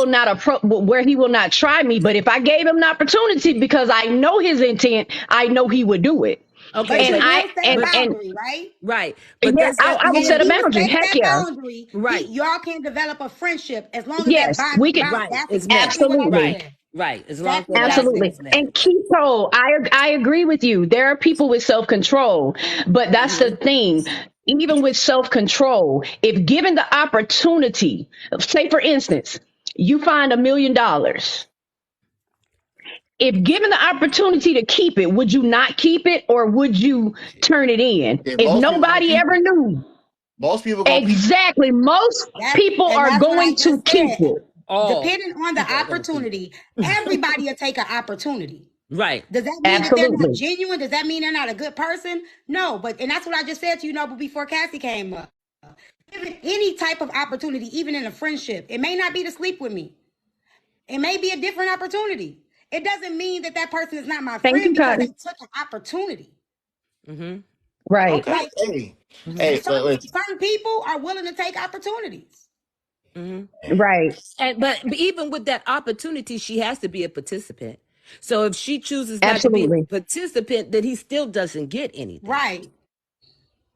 will not try me. But if I gave him an opportunity because I know his intent, I know he would do it. Okay, But And you but will I set a but and boundary, right? right. But yeah, does I, that I will And if mean set a he boundary. respects Heck that yeah, boundary, right? y'all can develop a friendship as long as that yes, we could boundary. Right. That's It's met. exactly what I was absolutely. Right. saying. Right. As long as Exactly the what I was boundary Absolutely. saying. is met. And keto, I agree with you. There are people with self control, but that's Mm-hmm. the thing. Even with self control, if given the opportunity, say for instance, you find $1 million. If given the opportunity to keep it, would you not keep it or would you turn it in? Yeah, If most people gonna nobody keep ever it. knew, Most people gonna keep it. exactly, most people are That's what I going to just keep said. it. All Depending on the people are gonna keep it. opportunity, everybody will take an opportunity. Right. Does that mean that they're not Absolutely. genuine? Does that mean they're not a good person? No, and that's what I just said to you, but before Cassie came up. Given any type of opportunity, even in a friendship, it may not be to sleep with me. It may be a different opportunity. It doesn't mean that that person is not my Thank friend you, because they Cotton. took an opportunity. Mm-hmm. Right. Okay. Like Hey, Mm-hmm. hey, certain people are willing to take opportunities. Mm-hmm. Right. And but even with that opportunity, she has to be a participant. So if she chooses not to be a Absolutely. participant, then he still doesn't get anything. Right.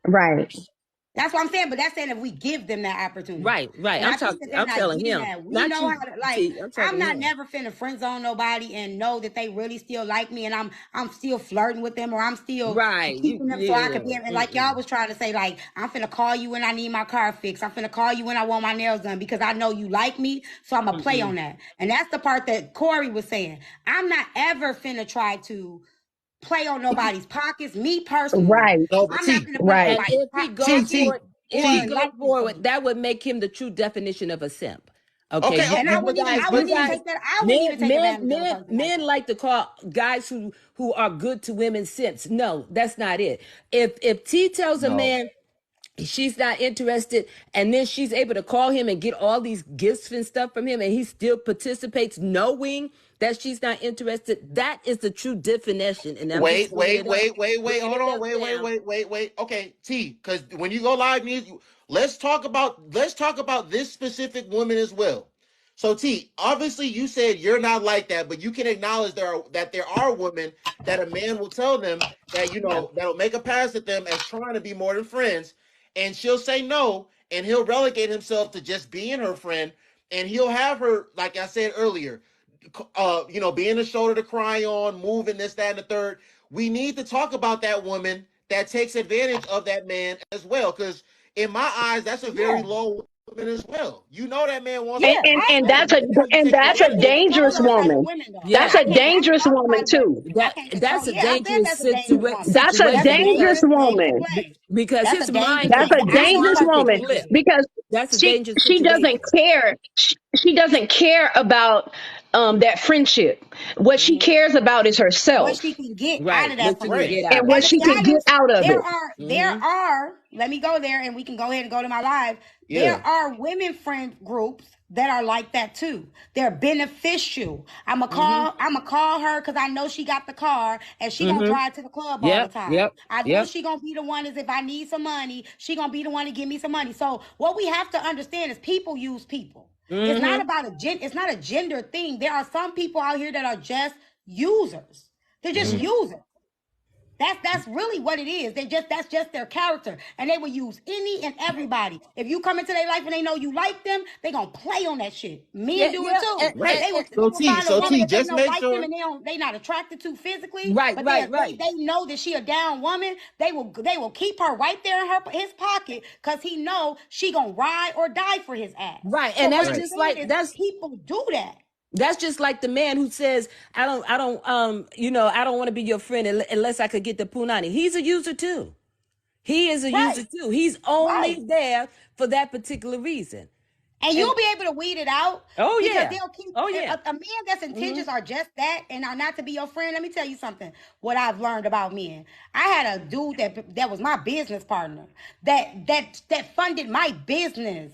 Right. That's what I'm saying. But that's saying if we give them that opportunity. Right, right. And I think that they're I'm not telling getting him, that. We not know you, how to like T. I'm I'm talking to not him. never finna friend zone nobody and know that they really still like me and I'm still flirting with them or I'm still Right. keeping them so I Yeah. could be and like y'all Mm-mm. was trying to say, like, I'm finna call you when I need my car fixed. I'm finna call you when I want my nails done because I know you like me. So I'm gonna play Mm-mm. on that. And that's the part that Corey was saying. I'm not ever finna try to play on nobody's pockets, me personally. Right. no, but I'm not T, gonna play on Right. And nobody's T, pockets T, if he or T. go likeness of forward, me. that would make him the true definition of a simp. Okay, Okay, you And okay, I you wouldn't but even guys, I you wouldn't even guys, take that. I wouldn't even take advantage of a person like men that. like to call guys who are good to women simps. No, that's not it. If T tells a no. man she's not interested and then she's able to call him and get all these gifts and stuff from him and he still participates knowing that she's not interested, that is the true definition. And I'm just Wait. Hold on. it up now. Wait. Okay, T, because when you go live, let's talk about this specific woman as well. So T, obviously you said you're not like that, but you can acknowledge there are women that a man will tell them that that'll make a pass at them as trying to be more than friends, and she'll say no, and he'll relegate himself to just being her friend, and he'll have her, like I said earlier, being a shoulder to cry on, moving this, that, and the third. We need to talk about that woman that takes advantage of that man as well, because in my eyes, that's a very low woman as well. That man wants Yeah, And I that's a and that's a dangerous woman. Yeah, That's a dangerous woman too. that's a I said dangerous that's a dangerous woman. That's a That's a situation dangerous dangerous game to woman. play. because That's his a mind dangerous That's could a game. I know dangerous I easily could woman flip. flip. because That's a she dangerous she doesn't situation. care. She doesn't care about that friendship. What she Hmm. cares about is What she herself can get out Right. of that What you can friendship. get and out of And what to it. she be can get honest, out of there it. are there Hmm. are. Let me go there, and we can go ahead and go to my live. There Yeah. are women friend groups that are like that too. They're beneficial. Hmm. I'ma call her because I know she got the car and she gonna Hmm. drive to the club all the Yep. time. Yep. I know Yep. she gonna be the one is if I need some money, she gonna be the one to give me some money. So what we have to understand is people use people. It's not Hmm. about it's not a gender thing. There are some people out here that are just users. They're just Mhm. users. That's really what it is. That's just their character, and they will use any and everybody. If you come into their life and they know you like them, they gonna play on that shit. Men Yeah. do it Yeah. too. Right. They will find a So woman T, that they just know make like them sure. and they not attracted to physically, Right. but Right. Right. they know that she a down woman. They will keep her right there in his pocket because he know she gonna ride or die for his ass. Right. So And what that's I'm Right. just saying like is that's people do that. That's just like the man who says, I don't want to be your friend unless I could get the punani. He's a user too. He is a Right. user too. He's only Right. there for that particular reason. And And you'll be able to weed it out oh because yeah. they'll keep Oh yeah. a man that's Hmm. intentions are just that and are not to be your friend. Let me tell you something. What I've learned about men. I had a dude that was my business partner that funded my business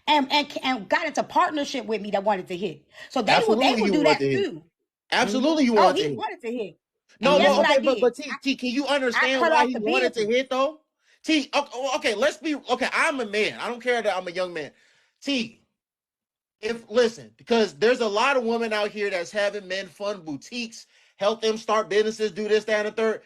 and got into partnership with me that wanted to hit. So they Absolutely, will you do want that to hit. too. Hmm. Absolutely, you Oh, want to he hit. wanted to hit. And No, guess no, what Hmm. I okay, but did? T, can you I understand cut why off he the wanted to business. hit though? T, okay, let's be okay. I'm a man. I don't care that I'm a young man. T, if listen, because there's a lot of women out here that's having men fund boutiques, help them start businesses, do this, that, and the third.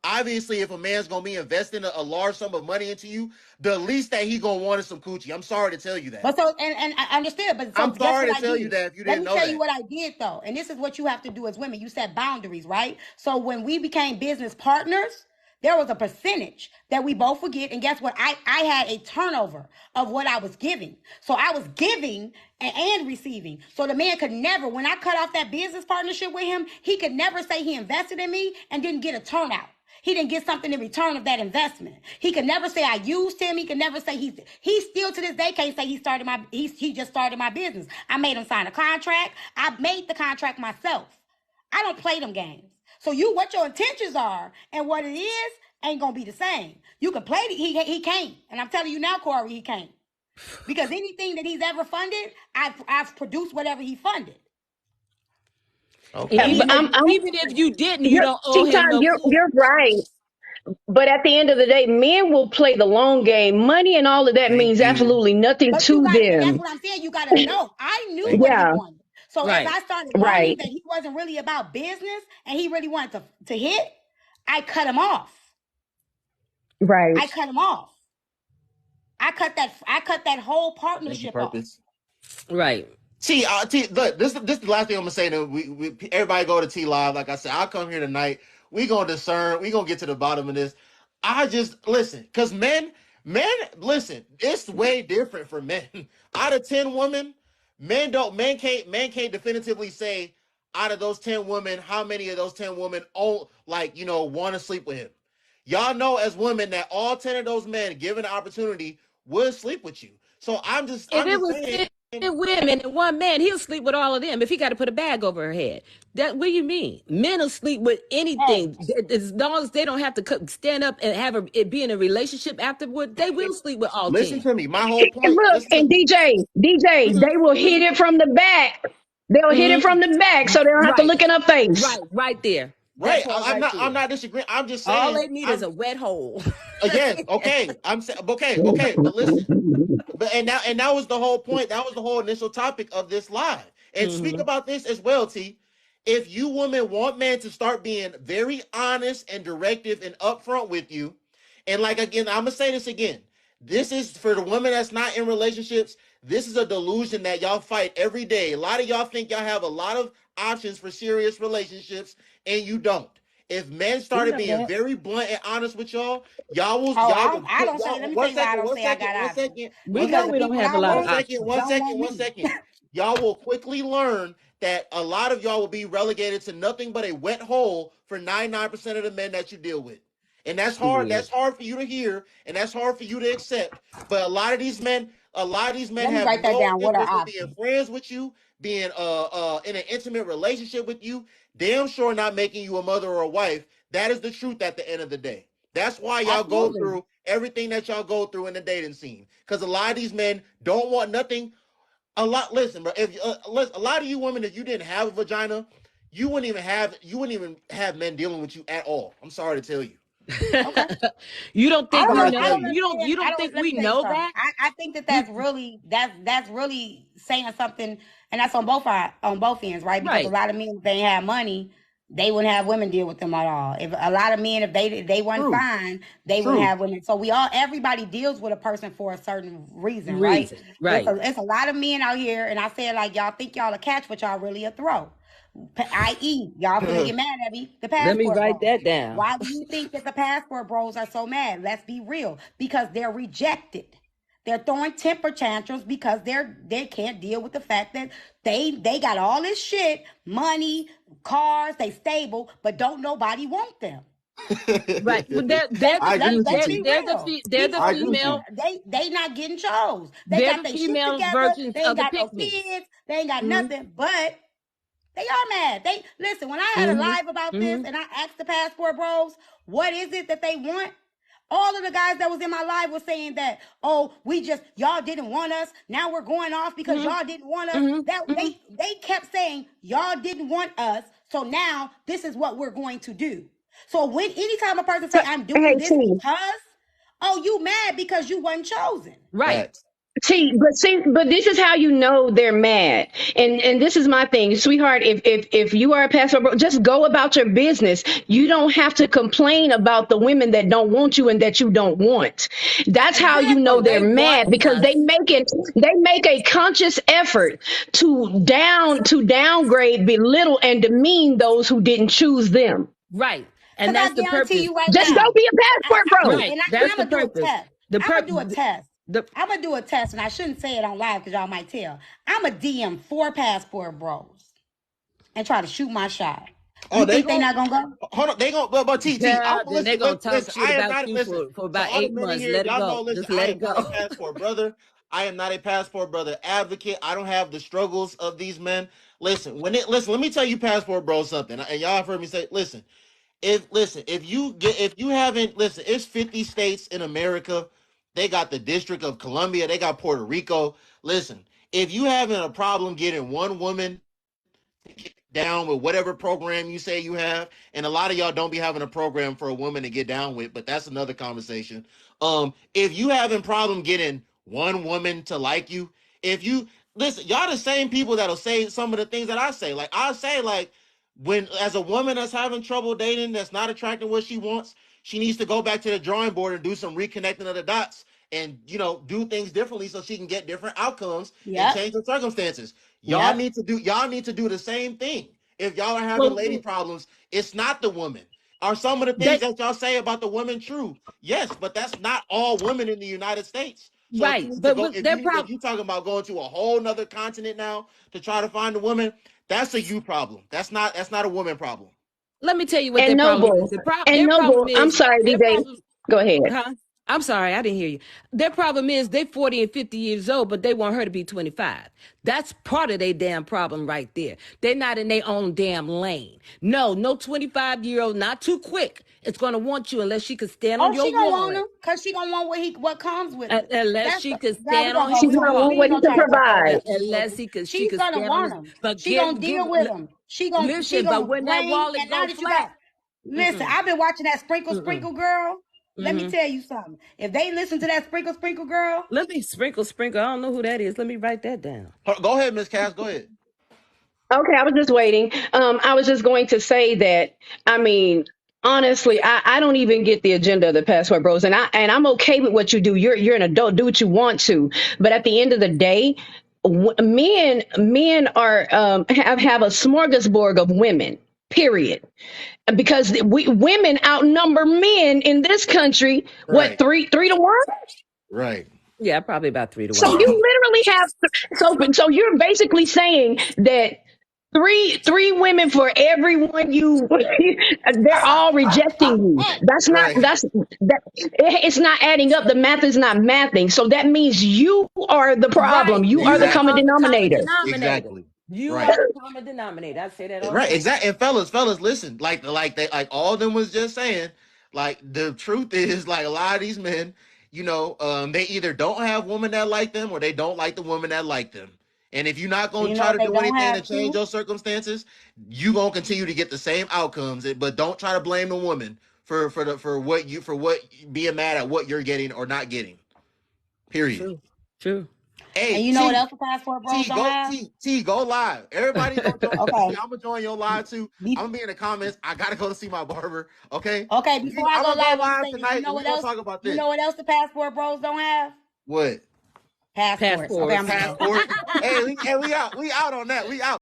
Obviously, if a man's gonna be investing a large sum of money into you, the least that he gonna want is some coochie. I'm sorry to tell you that. But so and I understood, but so I'm guess sorry what to I tell you did? that if you Let didn't me know tell you that. what I did though. And this is what you have to do as women. You set boundaries, right? So when we became business partners, there was a percentage that we both would get. And guess what? I had a turnover of what I was giving. So I was giving and receiving. So the man could never, when I cut off that business partnership with him, he could never say he invested in me and didn't get a turnout. He didn't get something in return of that investment. He could never say I used him. He could never say he still to this day can't say he just started my business. I made him sign a contract. I made the contract myself. I don't play them games. So what your intentions are and what it is ain't gonna be the same. You can play he can't. And I'm telling you now, Corey, he can't. Because anything that he's ever funded, I've produced whatever he funded. Okay. Yeah, but Even if you didn't, you you're don't owe T-Time, him no food. you're right. But at the end of the day, men will play the long game. Money and all of that Thank means you. absolutely nothing But to that's them. what I'm saying. You gotta know. I knew Thank what you. he Yeah, wanted. So as Right. I started learning right. that he wasn't really about business and he really wanted to hit, I cut him off. Right. I cut him off. I cut that whole Thank you, partnership off. purpose. Right. Look, this is the last thing I'm gonna say. That we everybody go to T Live. Like I said, I'll come here tonight. We gonna discern. We gonna get to the bottom of this. I just listen, cause men, listen. It's way different for men. Out of 10 women, men can't definitively say out of those 10 women how many of those 10 women want to sleep with him. Y'all know as women that all 10 of those men, given the opportunity, would sleep with you. So If I'm it just was saying. 10 women and one man, he'll sleep with all of them if he got to put a bag over her head. What do you mean? Men will sleep with Hey, anything as long as they don't have to stand up and it be in a relationship afterward. They will sleep with all Listen 10. to me. My whole And point. look, Listen to and me. DJ, Listen, they will hit listen. it from the back. They'll hit it Mhm. from the back, so they don't have to Right. look in her face. Right there. Right. part I'm right not. there. I'm not disagreeing. I'm just All saying. they need is a wet hole. Yes. Okay. I'm saying. Okay. Okay. But listen. But and that was the whole point. That was the whole initial topic of this live. And speak about this as well, T. If you women want men to start being very honest and directive and upfront with you, and like again, I'm gonna say this again. This is for the women that's not in relationships. This is a delusion that y'all fight every day. A lot of y'all think y'all have a lot of options for serious relationships, and you don't. If men started being very blunt and honest with y'all, y'all will. Oh, Y'all will. I don't say. Y'all, Let me tell one you why I second. don't One say I second. got One options. second. We One know Because we the second. don't people have a I lot of One want second. One don't second. want One me. second. Y'all will quickly learn that a lot of y'all will be relegated to nothing but a wet hole for 99% of the men that you deal with. And that's hard. shit. That's hard for you to hear, and that's hard for you to accept. But a lot of these men Let me have write that no down. What are interest in being options? friends with you, being in an intimate relationship with you. Damn sure not making you a mother or a wife. That is the truth at the end of the day. That's why y'all go Absolutely. through everything that y'all go through in the dating scene. Because a lot of these men don't want nothing. Listen, bro. If listen, a lot of you women, if you didn't have a vagina, you wouldn't even have men dealing with you at all. I'm sorry to tell you. Okay. You don't I think don't we know. Sorry to I know? tell don't you. understand. You I don't don't. think Let me we tell you know something. that? I think that You that's really that's really saying something, and that's on both ends, right? Because a right. lot of men, if they have money, they wouldn't have women deal with them at all. If a lot of men, if they weren't True. fine, they wouldn't True. have women. So everybody deals with a person for a certain reason, right? Reason. Right. It's a lot of men out here, and I said like y'all think y'all a catch, but y'all really a throw. I.e., y'all finna get mad at me, the Let me passport write bros. that down. Why do you think that the passport bros are so mad? Let's be real. Because they're rejected. They're throwing temper tantrums because they can't deal with the fact that they got all this shit, money, cars, they stable, but don't nobody want them. Right. Well, I agree with you, Let's T. be real. they're the People I agree with female you. they not getting chose. They they're got the their shit female together. versions They of ain't the got no pygmies. kids. They ain't got Mm-hmm. nothing. But they are mad. They listen, when I had a Mm-hmm. live about this Mm-hmm. and I asked the passport bros, what is it that they want? All of the guys that was in my live was saying that, oh, y'all didn't want us. Now we're going off because y'all didn't want us. That Mm-hmm. Mm-hmm. they kept saying y'all didn't want us. So now this is what we're going to do. So when anytime a person say I'm Hey, doing this T. because, oh, you mad because you wasn't chosen. Right. Facts. But this is how you know they're mad. And this is my thing, sweetheart. If you are a pastor, just go about your business. You don't have to complain about the women that don't want you and that you don't want. That's how you know Exactly. They they're want mad, because us. they make a conscious effort to downgrade, belittle, and demean those who didn't choose them. Right. And Because I that's the guarantee purpose. you right Just go now, be a passport bro. Right. and That's I'm the gonna do a purpose. test. The I'm pur- gonna do a test. the I'm gonna do a test, and I shouldn't say it on live because y'all might tell. I'm a DM 4 passport bros and try to shoot my shot. Oh, You they think they go. not gonna go? Hold on, they go. But TT, yeah, then they're listen. gonna talk Listen, shit I am about not. you Listen for to about all the 8 men in months. here. Let it Y'all know. go. Listen, Just I let am it not a go. passport brother. I am not a passport brother advocate. I don't have the struggles of these men. Listen, let me tell you, passport bro, something. And y'all have heard me say, listen. If you haven't listen, it's 50 states in America. They got the District of Columbia. They got Puerto Rico. Listen, if you having a problem getting one woman down with whatever program you say you have, and a lot of y'all don't be having a program for a woman to get down with, but that's another conversation. If you having problem getting one woman to like you, if you listen, y'all the same people that'll say some of the things that I say. Like I say, like when as a woman that's having trouble dating, that's not attracting what she wants, she needs to go back to the drawing board and do some reconnecting of the dots and do things differently so she can get different outcomes and Yep. change the circumstances. Y'all Yep. need to do the same thing. If y'all are having Well, lady problems, it's not the woman. Are some of the things they that y'all say about the women true? Yes, but that's not all women in the United States. So if you right. need to But go, their if problem. you talking about going to a whole nother continent now to try to find a woman, that's a you problem. That's not a woman problem. Let me tell you what And their problem is. Noble, Their problem I'm is sorry, their DJ. problem. Go ahead. Huh? I'm sorry, I didn't hear you. Their problem is they 40 and 50 years old, but they want her to be 25. That's part of their damn problem right there. They're not in their own damn lane. No 25-year-old, not too quick. It's gonna want you unless she could stand on Oh, your she gonna want wallet. him because she gonna want what comes with it. Unless That's she could God. We stand gonna on go. his She's We gonna gonna want we ain't what wallet. he gonna can try to go all the way provide. up to the Unless building. she She's could gonna stand on want his. him. But She gonna give deal with him. She listen. But gonna when that bring. wallet And now go that you got flat, Listen, Mm-mm. I've been watching that Sprinkle Mm-mm. Sprinkle Girl. Let me Mm-hmm. tell you something. If they listen to that Sprinkle Sprinkle Girl, Let me sprinkle. I don't know who that is. Let me write that down. Go ahead, Miss Cass. Go ahead. Okay, I was just waiting. I was just going to say that, I mean, honestly, I don't even get the agenda of the Passport Bros, and I'm okay with what you do. You're an adult, do what you want to. But at the end of the day, men are have a smorgasbord of women. Period. Because women outnumber men in this country. What, Right. 3 to 1? Right. Yeah, probably about 3 to So 1. you literally have so you're basically saying that three women for everyone you they're all rejecting you. Right. It's not adding up. The math is not mathing. So that means you are the Right. problem. You are the You common Exactly. are the common denominator. denominator. Exactly. You Right. are the common denominator. I say that all the Right, time. exactly. And fellas, listen. Like all of them was just saying. Like the truth is, like a lot of these men, they either don't have women that like them or they don't like the women that like them. And if you're not and gonna you know try what to they do don't anything to have change too? your circumstances, you gonna continue to get the same outcomes. But don't try to blame the woman for what being mad at what you're getting or not getting. Period. True. True. And Hey, you know what T, else the Passport Bros don't have? Go live. Everybody go join. Okay. I'm gonna join your live too. I'm Be- gonna be in the comments. I gotta go to see my barber. Okay. okay, before I I'm go gonna go live, I'm gonna live say this. You tonight know and we're what gonna else? talk about You this. know what else the Passport Bros don't have? What? Passports. Okay, I'm Passports. gonna go. Passport. Hey, we out. We out on that. We out.